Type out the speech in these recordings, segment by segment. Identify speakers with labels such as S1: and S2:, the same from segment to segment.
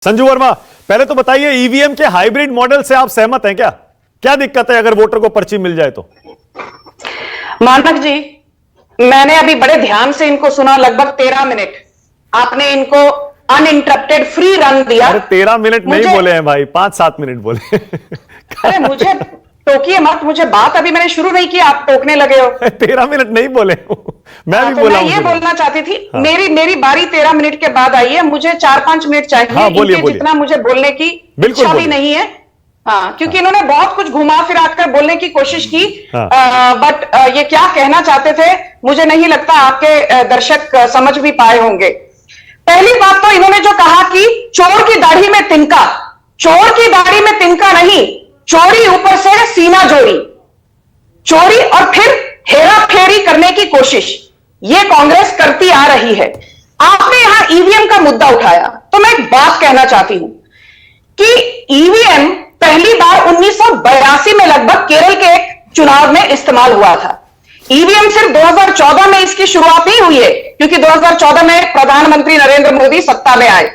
S1: संजू वर्मा, पहले तो बताइए ईवीएम के हाइब्रिड मॉडल से आप सहमत हैं क्या? क्या दिक्कत है अगर वोटर को पर्ची मिल जाए तो?
S2: मानक जी, मैंने अभी बड़े ध्यान से इनको सुना, लगभग 13 मिनट आपने इनको अनइंटरप्टेड फ्री रन दिया।
S1: अरे 13 मिनट नहीं बोले हैं भाई, 5-7 मिनट बोले।
S2: अरे मुझे टोकिए मत, मुझे बात अभी मैंने शुरू नहीं की, आप टोकने लगे हो।
S1: 13 मिनट नहीं बोले। मैं भी
S2: तो
S1: बोला
S2: मैं ये बोलना चाहती थी,
S1: हाँ।
S2: मेरी बारी 13 मिनट के बाद आई है, मुझे 4-5 मिनट चाहिए।
S1: हाँ, बोलिए,
S2: इनके
S1: बोलिए।
S2: जितना मुझे बोलने की
S1: बिल्कुल
S2: इच्छा भी
S1: बोलिए।
S2: नहीं है। हाँ, क्योंकि इन्होंने बहुत कुछ घुमा फिरा कर बोलने की कोशिश की।
S1: हाँ।
S2: बट ये क्या कहना चाहते थे मुझे नहीं लगता आपके दर्शक समझ भी पाए होंगे। पहली बात तो इन्होंने जो कहा कि चोर की दाढ़ी में तिनका, चोर की दाढ़ी में तिनका नहीं, चोरी ऊपर से सीना जोड़ी, चोरी और फिर हेरा फेरी करने की कोशिश ये कांग्रेस करती आ रही है। आपने यहां ईवीएम का मुद्दा उठाया, तो मैं एक बात कहना चाहती हूं कि ईवीएम पहली बार 1982 में लगभग केरल के एक चुनाव में इस्तेमाल हुआ था। ईवीएम सिर्फ 2014 में इसकी शुरुआत नहीं हुई है, क्योंकि 2014 में प्रधानमंत्री नरेंद्र मोदी सत्ता में आए।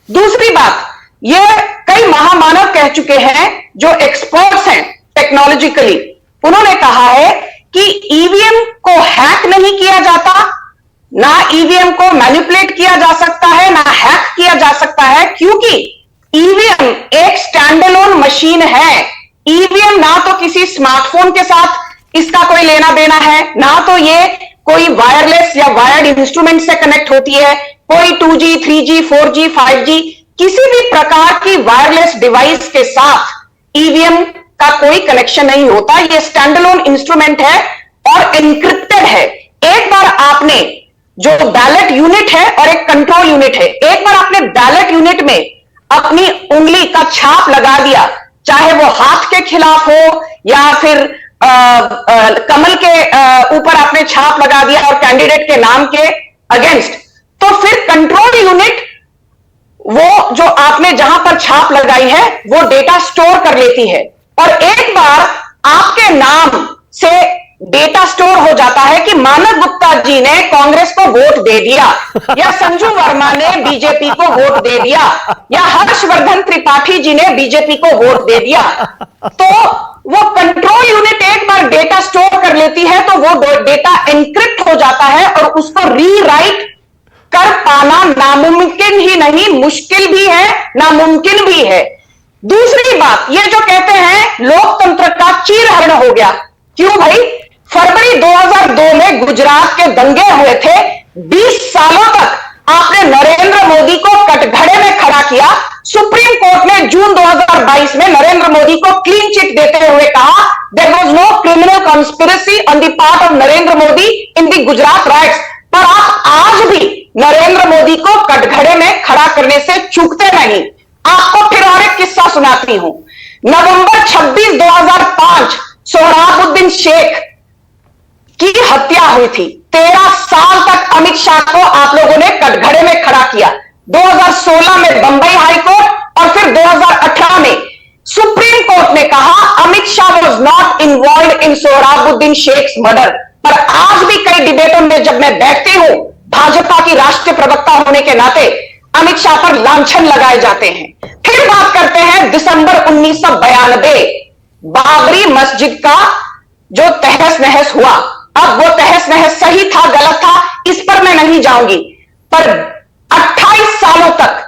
S2: दूसरी बात, यह कई महामानव कह चुके हैं जो एक्सपर्ट्स हैं टेक्नोलॉजिकली, उन्होंने कहा है कि ईवीएम को हैक नहीं किया जाता, ना ईवीएम को मैनिपुलेट किया जा सकता है, ना हैक किया जा सकता है, क्योंकि ईवीएम एक स्टैंडअलोन मशीन है। ईवीएम ना तो किसी स्मार्टफोन के साथ इसका कोई लेना देना है, ना तो ये कोई वायरलेस या वायर्ड इंस्ट्रूमेंट से कनेक्ट होती है, कोई 2G, 3G, 4G, 5G किसी भी प्रकार की वायरलेस डिवाइस के साथ ईवीएम का कोई कनेक्शन नहीं होता। ये स्टैंडअलोन इंस्ट्रूमेंट है और एन्क्रिप्टेड है। एक बार आपने जो बैलेट यूनिट है और एक कंट्रोल यूनिट है, एक बार आपने बैलेट यूनिट में अपनी उंगली का छाप लगा दिया, चाहे वो हाथ के खिलाफ हो या फिर कमल के ऊपर आपने छाप लगा दिया और कैंडिडेट के नाम के अगेंस्ट, तो फिर कंट्रोल यूनिट वो जो आपने जहां पर छाप लगाई है वो डेटा स्टोर कर लेती है। और एक बार आपके नाम से डेटा स्टोर हो जाता है कि मानव गुप्ता जी ने कांग्रेस को वोट दे दिया, या संजू वर्मा ने बीजेपी को वोट दे दिया, या हर्षवर्धन त्रिपाठी जी ने बीजेपी को वोट दे दिया, तो वो कंट्रोल यूनिट एक बार डेटा स्टोर कर लेती है तो वो डेटा एन्क्रिप्ट हो जाता है और उसको रीराइट कर पाना नामुमकिन ही नहीं, मुश्किल भी है, नामुमकिन भी है। दूसरी बात, ये जो कहते हैं लोकतंत्र का चीरहरण हो गया, क्यों भाई? फरवरी 2002 में गुजरात के दंगे हुए थे, 20 सालों तक आपने नरेंद्र मोदी को कटघरे में खड़ा किया। सुप्रीम कोर्ट ने जून 2022 में नरेंद्र मोदी को क्लीन चिट देते हुए कहा there was no criminal conspiracy on the part of Narendra Modi in the Gujarat riots. पर आप आज भी नरेंद्र मोदी को कटघरे में खड़ा करने से चूकते नहीं। आपको फिर और एक किस्सा सुनाती हूं। नवंबर 26, 2005 सोहराबुद्दीन शेख की हत्या हुई थी। 13 साल तक अमित शाह को आप लोगों ने कटघरे में खड़ा किया। 2016 में बंबई हाईकोर्ट और फिर 2018 में सुप्रीम कोर्ट ने कहा Amit Shah was not involve in Sohrabuddin sheikhs murder. पर आज भी कई डिबेटों में जब मैं बैठती हूं, भाजपा की राष्ट्रीय प्रवक्ता होने के नाते अमित शाह पर लांछन लगाए जाते हैं। फिर बात करते हैं दिसंबर 1992 बाबरी मस्जिद का जो तहस नहस हुआ। अब वो तहस नहस सही था गलत था इस पर मैं नहीं जाऊंगी, पर 28 सालों तक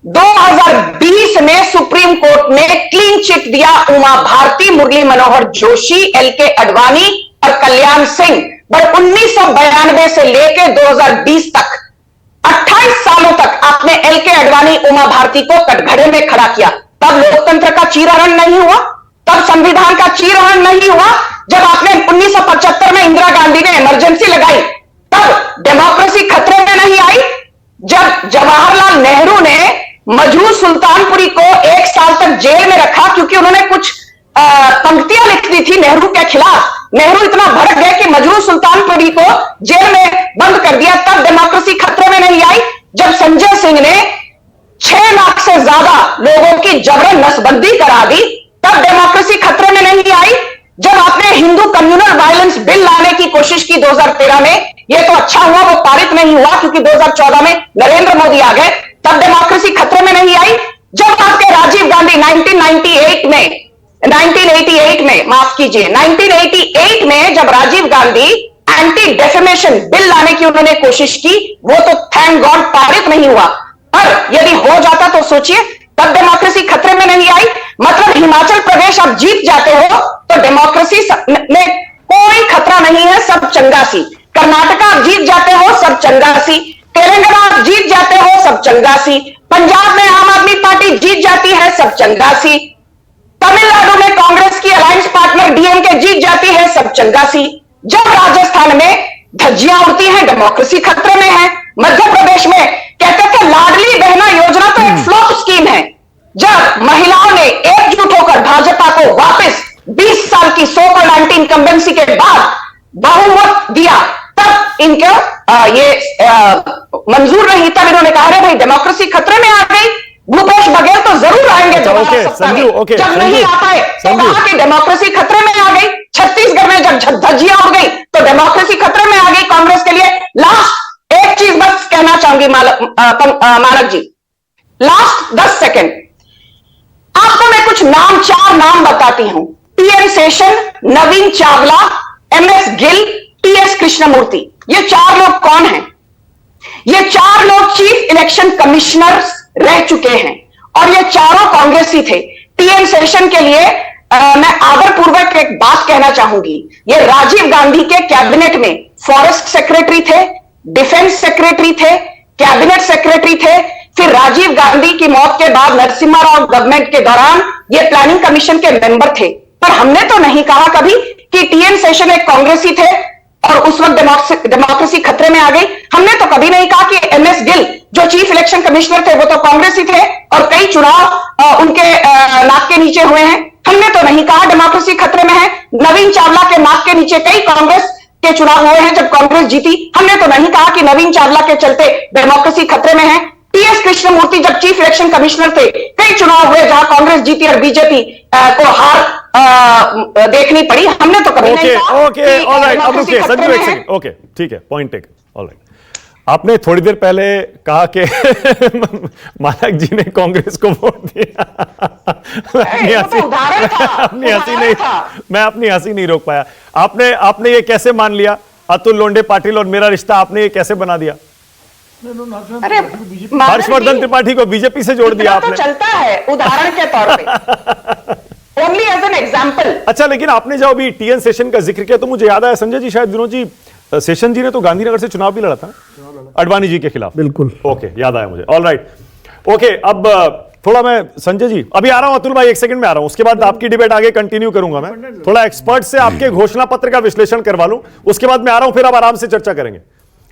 S2: 2020 में सुप्रीम कोर्ट ने क्लीन चिट दिया उमा भारती, मुरली मनोहर जोशी, एलके अडवाणी और कल्याण सिंह। पर 1992 से लेकर 2020 तक 28 सालों तक आपने एलके अडवाणी, उमा भारती को कटघरे में खड़ा किया। तब लोकतंत्र का चीरहरण नहीं हुआ, तब संविधान का चीरहरण नहीं हुआ। जब आपने 1975 में इंदिरा गांधी ने इमरजेंसी लगाई, तब डेमोक्रेसी खतरे में नहीं आई। जब जवाहरलाल नेहरू ने मजहूर सुल्तानपुरी को 1 साल तक जेल में रखा क्योंकि उन्होंने कुछ पंक्तियां लिख दी थी नेहरू के खिलाफ, नेहरू इतना भड़क गए कि मजहूर सुल्तानपुरी को जेल में बंद कर दिया, तब डेमोक्रेसी खतरे में नहीं आई। जब संजय सिंह ने 6 लाख से ज्यादा लोगों की जबरन नसबंदी करा दी, तब डेमोक्रेसी खतरे में नहीं आई। जब आपने हिंदू कम्युनल वायलेंस बिल लाने की कोशिश की 2013 में, यह तो अच्छा हुआ वो पारित नहीं हुआ क्योंकि 2014 में नरेंद्र मोदी आ गए, तब डेमोक्रेसी खतरे में नहीं आई। 1988 में माफ कीजिए, 1988 में जब Rajiv Gandhi anti defamation bill लाने की उन्होंने कोशिश की, वो तो थैंक गॉड पारित नहीं हुआ। पर यदि हो जाता तो सोचिए, तब डेमोक्रेसी खतरे में नहीं आई। मतलब हिमाचल प्रदेश आप जीत जाते हो तो डेमोक्रेसी में कोई खतरा नहीं है, सब चंगासी। कर्नाटका आप जीत जाते हो, सब चंगासी। तेलंगाना आप जीत जाते हो, सब चंगासी। पंजाब में आम आदमी पार्टी जीत जाती है, सब चंगासी। तमिलनाडु में कांग्रेस की अलायंस पार्टनर डीएमके जीत जाती है, सब चंगासी। जब राजस्थान में धज्जियां उड़ती हैं, डेमोक्रेसी खतरे में है। मध्य प्रदेश में कहते थे लाडली बहना योजना तो एक फ्लॉप स्कीम है। जब महिलाओं ने एकजुट होकर भाजपा को वापस 20 साल की सो कॉल्ड एंटी इनकम्बेंसी के बाद बहुमत दिया, तब इनको ये मंजूर नहीं। तब इन्होंने कहा रे भाई डेमोक्रेसी खतरे में आ गई, भूपेश बघेल तो जरूर आएंगे दोबारा सत्ता में। जब नहीं आ पाए तो कहा कि डेमोक्रेसी खतरे में आ गई। छत्तीसगढ़ में जब धज्जियां उड़ गई तो डेमोक्रेसी खतरे में आ गई कांग्रेस के लिए। लास्ट एक चीज बस कहना चाहूंगी मानक जी, लास्ट 10 सेकेंड आपको मैं कुछ नाम, 4 नाम बताती हूं। टीएन शेषन, नवीन चावला, एमएस गिल, टीएस कृष्णमूर्ति। ये 4 लोग कौन हैं? ये 4 लोग चीफ इलेक्शन कमिश्नर रह चुके हैं और ये चारों कांग्रेसी थे। टीएन शेषन के लिए मैं आदरपूर्वक एक बात कहना चाहूंगी। ये राजीव गांधी के कैबिनेट में फॉरेस्ट सेक्रेटरी थे, डिफेंस सेक्रेटरी थे, कैबिनेट सेक्रेटरी थे। फिर राजीव गांधी की मौत के बाद नरसिम्हा राव गवर्नमेंट के दौरान ये प्लानिंग कमीशन के मेंबर थे। पर हमने तो नहीं कहा कभी कि टीएन शेषन एक कांग्रेसी थे और उस वक्त डेमोक्रेसी खतरे में आ गई। हमने तो कभी नहीं कहा कि एमएस गिल जो चीफ इलेक्शन कमिश्नर थे वो तो कांग्रेसी थे और कई चुनाव उनके नाक के नीचे हुए हैं। हमने तो नहीं कहा डेमोक्रेसी खतरे में है। नवीन चावला के नाक के नीचे कई कांग्रेस के चुनाव हुए हैं जब कांग्रेस जीती। हमने तो नहीं कहा कि नवीन चावला के चलते डेमोक्रेसी खतरे में है। टीएस कृष्णमूर्ति जब चीफ इलेक्शन कमिश्नर थे, कई चुनाव हुए जहां कांग्रेस जीती और बीजेपी को हार देखनी पड़ी। हमने तो कभी नहीं कहा
S1: ओके ऑलराइट, अब रुकिए संजू एक सेकंड। ओके ठीक है, पॉइंट टेकन, ऑलराइट। आपने थोड़ी देर पहले कहा कि मानक जी ने कांग्रेस को वोट दिया। अपनी हंसी नहीं, मैं अपनी हंसी नहीं रोक पाया। आपने ये कैसे मान लिया? अतुल लोंडे पाटिल और मेरा रिश्ता आपने ये कैसे बना दिया?
S2: अरे
S1: हर्षवर्धन त्रिपाठी को बीजेपी से जोड़ दिया आपने।
S2: तो चलता है उदाहरण के तौर पे, ओनली एज एन एग्जांपल।
S1: अच्छा, लेकिन आपने जब अभी टीएन शेषन का जिक्र किया तो मुझे याद आया संजय जी, शायद विनोद जी, शेषन जी ने तो गांधीनगर से चुनाव भी लड़ा था अडवाणी जी के खिलाफ।
S3: बिल्कुल,
S1: ओके, याद आया मुझे। ऑलराइट, ओके, अब थोड़ा मैं संजय जी अभी आ रहा हूं, अतुल भाई एक सेकंड में आ रहा हूं, उसके बाद आपकी डिबेट आगे कंटिन्यू करूंगा। मैं थोड़ा एक्सपर्ट से आपके घोषणा पत्र का विश्लेषण करवा लूं, उसके बाद मैं आ रहा हूं, फिर आप आराम से चर्चा करेंगे।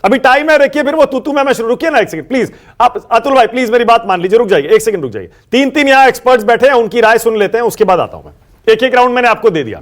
S1: अभी टाइम है, रखिए, फिर वो तू मैं शुरू। रुकिए ना एक सेकंड प्लीज, आप अतुल भाई प्लीज मेरी बात मान लीजिए, रुक जाइए एक सेकंड, रुक जाइए। 3 यहां एक्सपर्ट्स बैठे हैं, उनकी राय सुन लेते हैं, उसके बाद आता हूं मैं। एक राउंड मैंने आपको दे दिया।